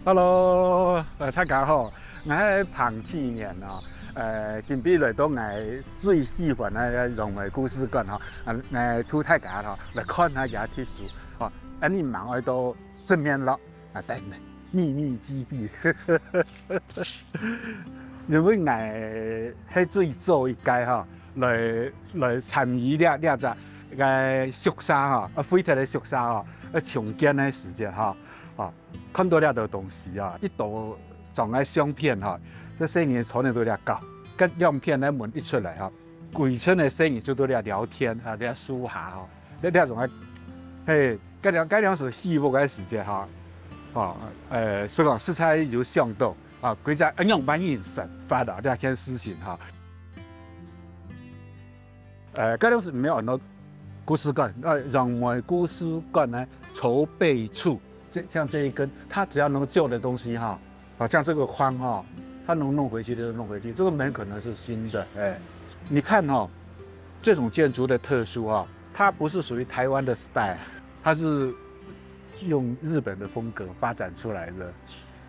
Hello，大家好，我係彭志年哦。近比來到我最喜歡嘅融媒故事館吼，推大家吼來看下嘢貼書吼，你唔愛到正面咯，但係秘密基地，因為我係最早一屆吼來參與呢只個宿舍吼，飛特嘅宿舍吼，重建嘅時間吼。看到了的東西啊，一度裝喺相片哈，這些年從來都嚟搞，跟樣片咧門一出來哈，鬼村嘅聲音就都嚟聊天啊，嚟舒下哈，呢種嘅，嘿，嗰兩是戲目嘅時間哈，所以講色彩有相度啊，佢在用蠻眼神發到呢件事情哈，嗰兩是沒有很多故事館，融媒故事館呢籌備處。像這一根，它只要能舊的東西哈，像這個框哈，它能弄回去就弄回去。這個門可能是新的，你看哈，這種建築的特殊哈，它不是屬於台灣的 style， 它是用日本的風格發展出來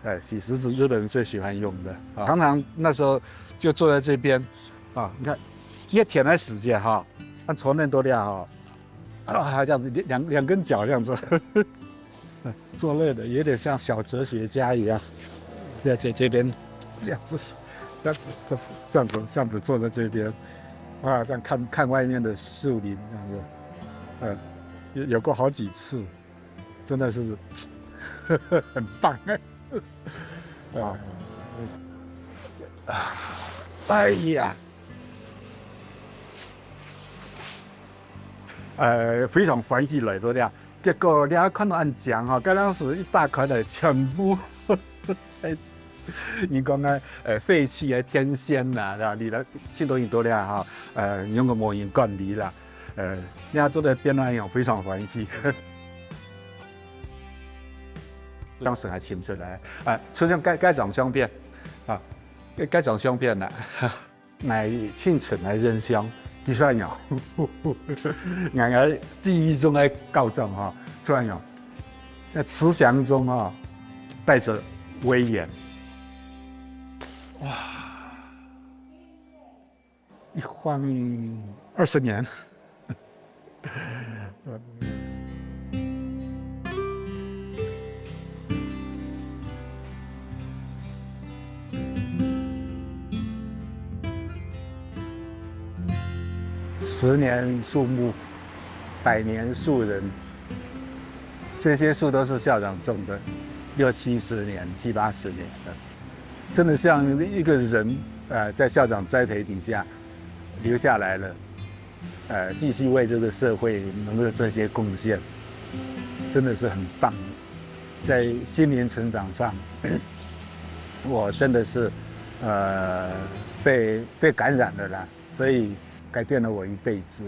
的，其實是日本人最喜歡用的。常常那時候就坐在這邊，你看一天的時間哈，按床墊多亮哈，這樣子兩根腳這樣子。做累的，有點像小哲學家一樣，在這邊這樣子坐在這邊，這樣看外面的樹林，這樣子，有過好幾次，真的是很棒哎呀，非常歡喜來到了。結果你看到人講哈，嗰陣時一打開嚟，全部你講嘅廢棄嘅天線啦，係你嚟見到很多咧哈，用個模型管理啦，你做得變那樣非常歡喜。當時還請出來，出現該張相片，該張相片啦，來清晨來人香。幾算樣，我記憶中的高中哈，算樣，那慈祥中哈，帶着威嚴，哇，一晃20年。10年樹木，100年樹人，這些樹都是校長種的，60、70年、70、80年的，真的像一個人，在校長栽培底下留下來了，繼續為這個社會能夠這些貢獻，真的是很棒。在心靈成長上，我真的是，被感染了啦，所以改變了我一輩子。